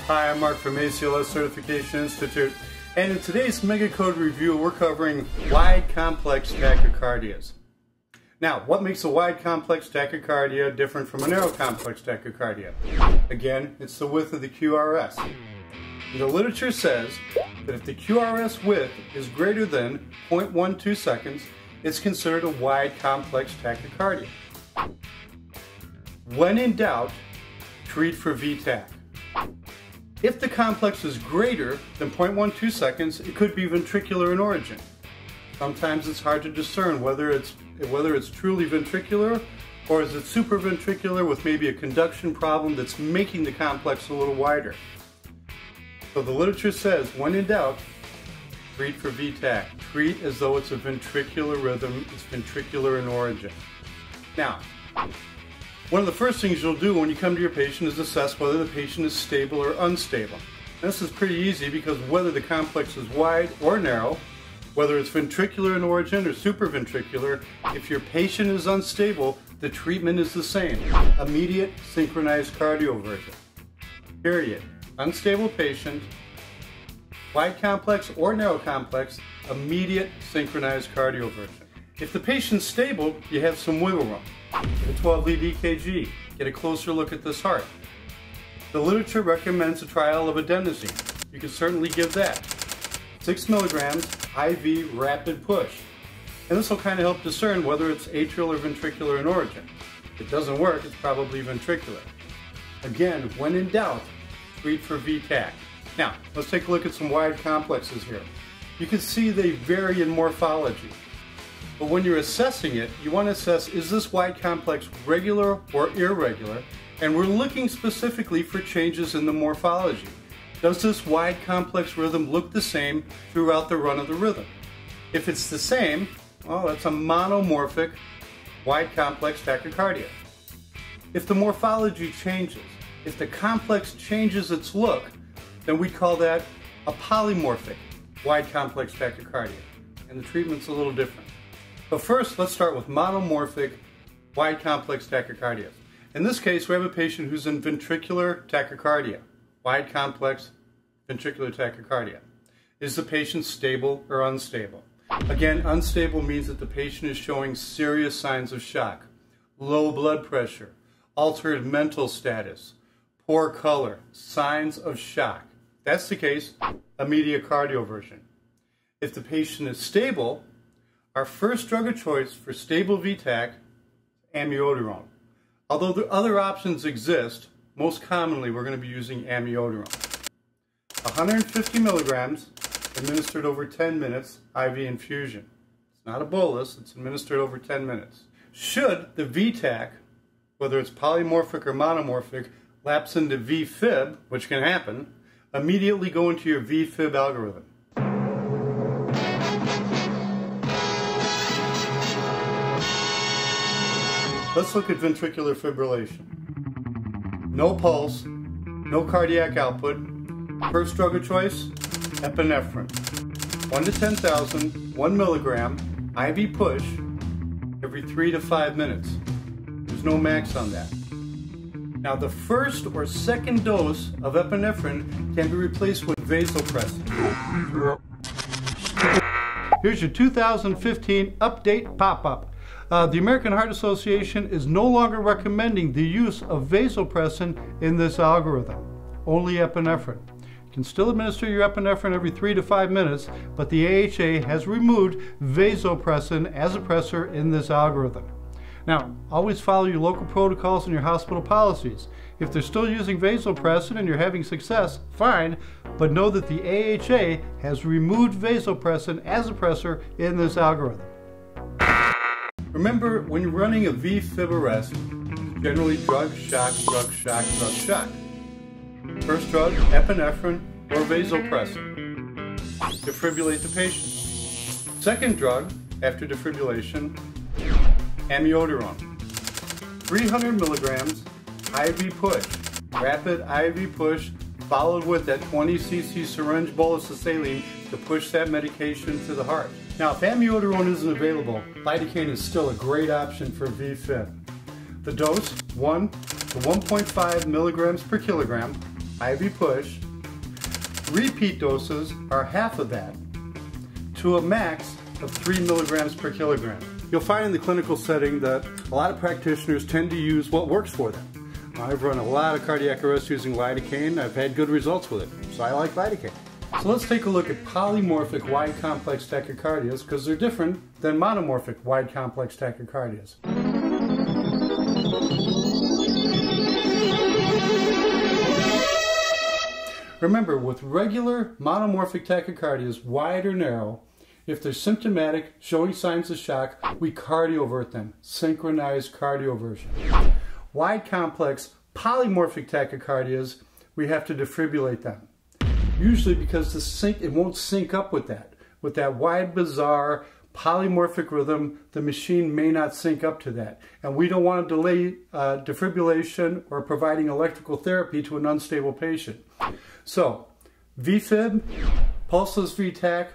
Hi, I'm Mark from ACLS Certification Institute, and in today's MegaCode review, we're covering wide complex tachycardias. Now, what makes a wide complex tachycardia different from a narrow complex tachycardia? Again, it's the width of the QRS. The literature says that if the QRS width is greater than 0.12 seconds, it's considered a wide complex tachycardia. When in doubt, treat for VTach. If the complex is greater than 0.12 seconds, it could be ventricular in origin. Sometimes it's hard to discern whether it's truly ventricular or is it supraventricular with maybe a conduction problem that's making the complex a little wider. So the literature says, when in doubt, treat for VTach. Treat as though it's a ventricular rhythm, it's ventricular in origin. Now, one of the first things you'll do when you come to your patient is assess whether the patient is stable or unstable. And this is pretty easy because whether the complex is wide or narrow, whether it's ventricular in origin or supraventricular, if your patient is unstable, the treatment is the same. Immediate synchronized cardioversion. Period. Unstable patient, wide complex or narrow complex, immediate synchronized cardioversion. If the patient's stable, you have some wiggle room. Get a 12-lead EKG. Get a closer look at this heart. The literature recommends a trial of adenosine. You can certainly give that. 6 milligrams IV rapid push. And this will kind of help discern whether it's atrial or ventricular in origin. If it doesn't work, it's probably ventricular. Again, when in doubt, treat for VTach. Now, let's take a look at some wide complexes here. You can see they vary in morphology. But when you're assessing it, you want to assess, is this wide complex regular or irregular? And we're looking specifically for changes in the morphology. Does this wide complex rhythm look the same throughout the run of the rhythm? If it's the same, well, that's a monomorphic wide complex tachycardia. If the morphology changes, if the complex changes its look, then we call that a polymorphic wide complex tachycardia. And the treatment's a little different. But first, let's start with monomorphic wide complex tachycardia. In this case, we have a patient who's in ventricular tachycardia, wide complex ventricular tachycardia. Is the patient stable or unstable? Again, unstable means that the patient is showing serious signs of shock, low blood pressure, altered mental status, poor color, signs of shock. If that's the case, immediate cardioversion. If the patient is stable, our first drug of choice for stable VTach, amiodarone. Although the other options exist, most commonly we're going to be using amiodarone. 150 milligrams administered over 10 minutes IV infusion. It's not a bolus, it's administered over 10 minutes. Should the VTach, whether it's polymorphic or monomorphic, lapse into VFib, which can happen, immediately go into your VFib algorithm. Let's look at ventricular fibrillation. No pulse, no cardiac output. First drug of choice, epinephrine. 1 to 10,000, 1 milligram, IV push, every 3 to 5 minutes. There's no max on that. Now the first or second dose of epinephrine can be replaced with vasopressin. Here's your 2015 update pop-up. The American Heart Association is no longer recommending the use of vasopressin in this algorithm, only epinephrine. You can still administer your epinephrine every 3 to 5 minutes, but the AHA has removed vasopressin as a pressor in this algorithm. Now, always follow your local protocols and your hospital policies. If they're still using vasopressin and you're having success, fine, but know that the AHA has removed vasopressin as a pressor in this algorithm. Remember, when you're running a VFib arrest, generally drug, shock, drug, shock, drug, shock. First drug, epinephrine or vasopressin. Defibrillate the patient. Second drug, after defibrillation, amiodarone. 300 milligrams IV push, rapid IV push, followed with that 20 cc syringe bolus of saline to push that medication to the heart. Now, if amiodarone isn't available, lidocaine is still a great option for VFib. The dose, 1 to 1.5 milligrams per kilogram, IV push. Repeat doses are half of that to a max of 3 milligrams per kilogram. You'll find in the clinical setting that a lot of practitioners tend to use what works for them. I've run a lot of cardiac arrest using lidocaine. I've had good results with it, so I like lidocaine. So let's take a look at polymorphic wide complex tachycardias because they're different than monomorphic wide complex tachycardias. Remember, with regular monomorphic tachycardias, wide or narrow, if they're symptomatic, showing signs of shock, we cardiovert them, synchronized cardioversion. Wide complex polymorphic tachycardias, we have to defibrillate them. Usually because it won't sync up with that. With that wide, bizarre, polymorphic rhythm, the machine may not sync up to that. And we don't want to delay defibrillation or providing electrical therapy to an unstable patient. So, VFib, pulseless VTach,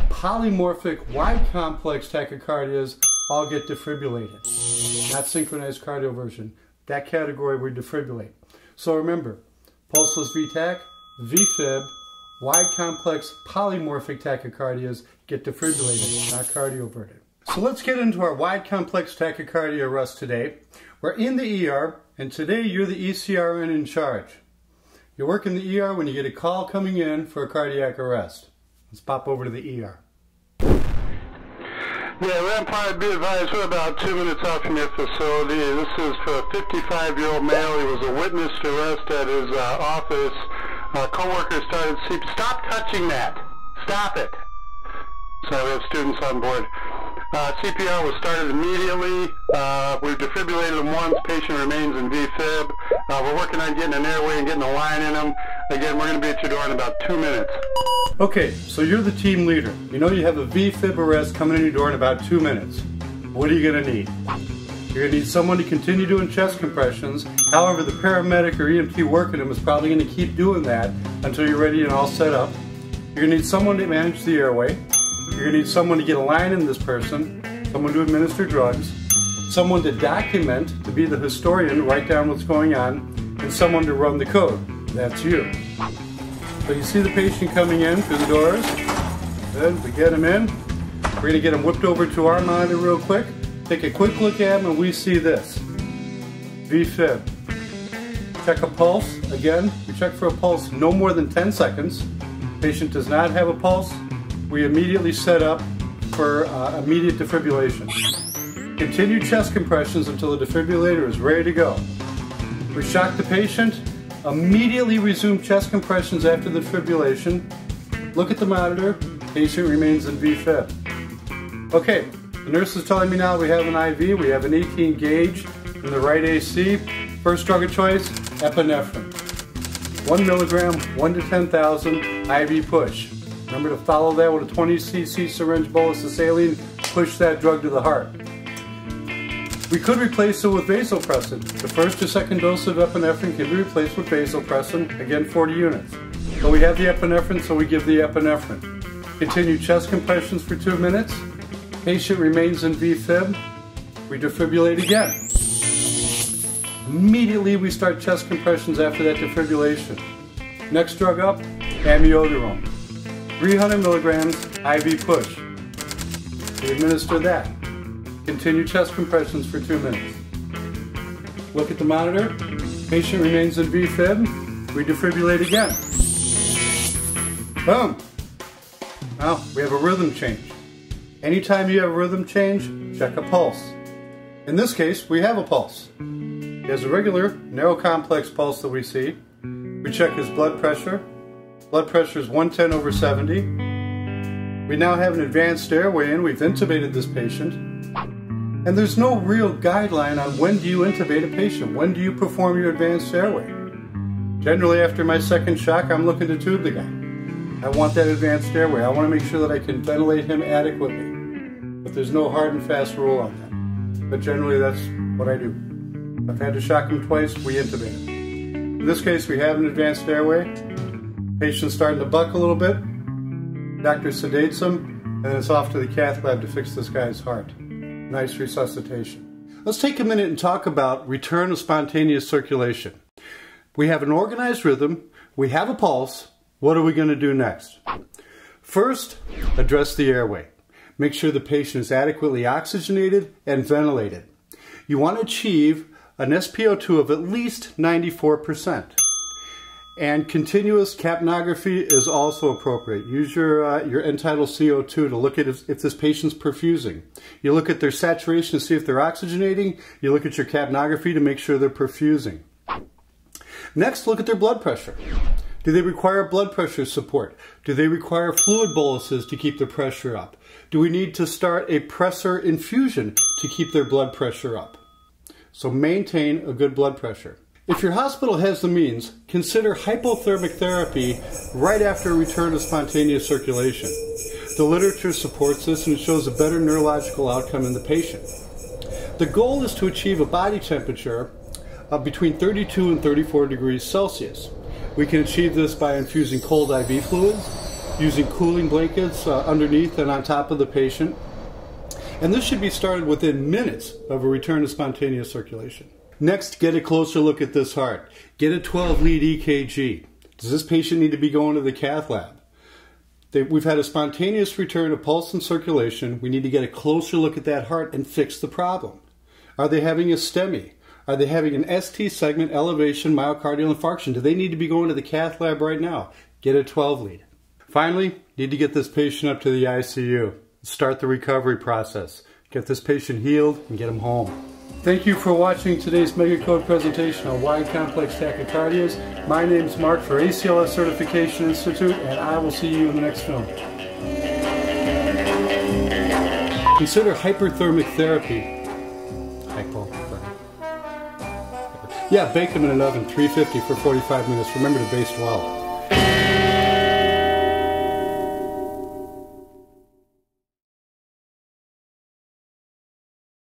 polymorphic wide complex tachycardias all get defibrillated. Not synchronized cardioversion. That category we defibrillate. So remember, pulseless VTach, VFib, wide complex polymorphic tachycardias get defibrillated, not cardioverted. So let's get into our wide complex tachycardia arrest today. We're in the ER, and today you're the ECRN in charge. You work in the ER when you get a call coming in for a cardiac arrest. Let's pop over to the ER. Yeah, Rampart, be advised, we're about 2 minutes out from your facility. This is for a 55-year-old male. He was a witness to arrest at his office. Co-worker started CPR. Stop touching that. Stop it. So we have students on board. CPR was started immediately. We've defibrillated him once. Patient remains in VFib. We're working on getting an airway and getting a line in him. Again, we're going to be at your door in about 2 minutes. Okay, so you're the team leader. You know you have a VFib arrest coming in your door in about 2 minutes. What are you going to need? You're going to need someone to continue doing chest compressions. However, the paramedic or EMT working him is probably going to keep doing that until you're ready and all set up. You're going to need someone to manage the airway. You're going to need someone to get a line in this person, someone to administer drugs, someone to document, to be the historian, write down what's going on, and someone to run the code. That's you. So you see the patient coming in through the doors. Good, we get him in. We're going to get him whipped over to our monitor real quick. Take a quick look at him and we see this. VFib. Check a pulse. Again, we check for a pulse no more than 10 seconds. Patient does not have a pulse. We immediately set up for immediate defibrillation. Continue chest compressions until the defibrillator is ready to go. We shock the patient. Immediately resume chest compressions after the defibrillation. Look at the monitor. Patient remains in VFib. Okay, the nurse is telling me now we have an IV. We have an 18 gauge in the right AC. First drug of choice, epinephrine. 1 milligram, 1 to 10,000 IV push. Remember to follow that with a 20 cc syringe bolus of saline. Push that drug to the heart. We could replace it with vasopressin. The first or second dose of epinephrine can be replaced with vasopressin, again 40 units. But we have the epinephrine, so we give the epinephrine. Continue chest compressions for 2 minutes. Patient remains in VFib. We defibrillate again. Immediately we start chest compressions after that defibrillation. Next drug up, amiodarone. 300 milligrams IV push. We administer that. Continue chest compressions for 2 minutes. Look at the monitor. Patient remains in VFib. We defibrillate again. Boom. Now we have a rhythm change. Anytime you have a rhythm change, check a pulse. In this case, we have a pulse. He has a regular, narrow complex pulse that we see. We check his blood pressure. Blood pressure is 110/70. We now have an advanced airway in. We've intubated this patient. And there's no real guideline on when do you intubate a patient. When do you perform your advanced airway? Generally, after my second shock, I'm looking to tube the guy. I want that advanced airway. I want to make sure that I can ventilate him adequately. But there's no hard and fast rule on that. But generally, that's what I do. I've had to shock him twice, we intubate him. In this case, we have an advanced airway. Patient's starting to buck a little bit. Doctor sedates him, and it's off to the cath lab to fix this guy's heart. Nice resuscitation. Let's take a minute and talk about return of spontaneous circulation. We have an organized rhythm. We have a pulse. What are we going to do next? First, address the airway. Make sure the patient is adequately oxygenated and ventilated. You want to achieve an SpO2 of at least 94%. And continuous capnography is also appropriate. Use your end-tidal CO2 to look at if this patient's perfusing. You look at their saturation to see if they're oxygenating. You look at your capnography to make sure they're perfusing. Next, look at their blood pressure. Do they require blood pressure support? Do they require fluid boluses to keep their pressure up? Do we need to start a pressor infusion to keep their blood pressure up? So maintain a good blood pressure. If your hospital has the means, consider hypothermic therapy right after a return of spontaneous circulation. The literature supports this and it shows a better neurological outcome in the patient. The goal is to achieve a body temperature of between 32 and 34 degrees Celsius. We can achieve this by infusing cold IV fluids, using cooling blankets underneath and on top of the patient. And this should be started within minutes of a return to spontaneous circulation. Next, get a closer look at this heart. Get a 12-lead EKG. Does this patient need to be going to the cath lab? We've had a spontaneous return of pulse and circulation. We need to get a closer look at that heart and fix the problem. Are they having a STEMI? Are they having an ST segment elevation myocardial infarction? Do they need to be going to the cath lab right now? Get a 12-lead. Finally, need to get this patient up to the ICU. Start the recovery process. Get this patient healed and get them home. Thank you for watching today's MegaCode presentation on wide complex tachycardias. My name is Mark for ACLS Certification Institute, and I will see you in the next film. Consider hyperthermic therapy. Yeah, bake them in an oven, 350 for 45 minutes. Remember to baste well.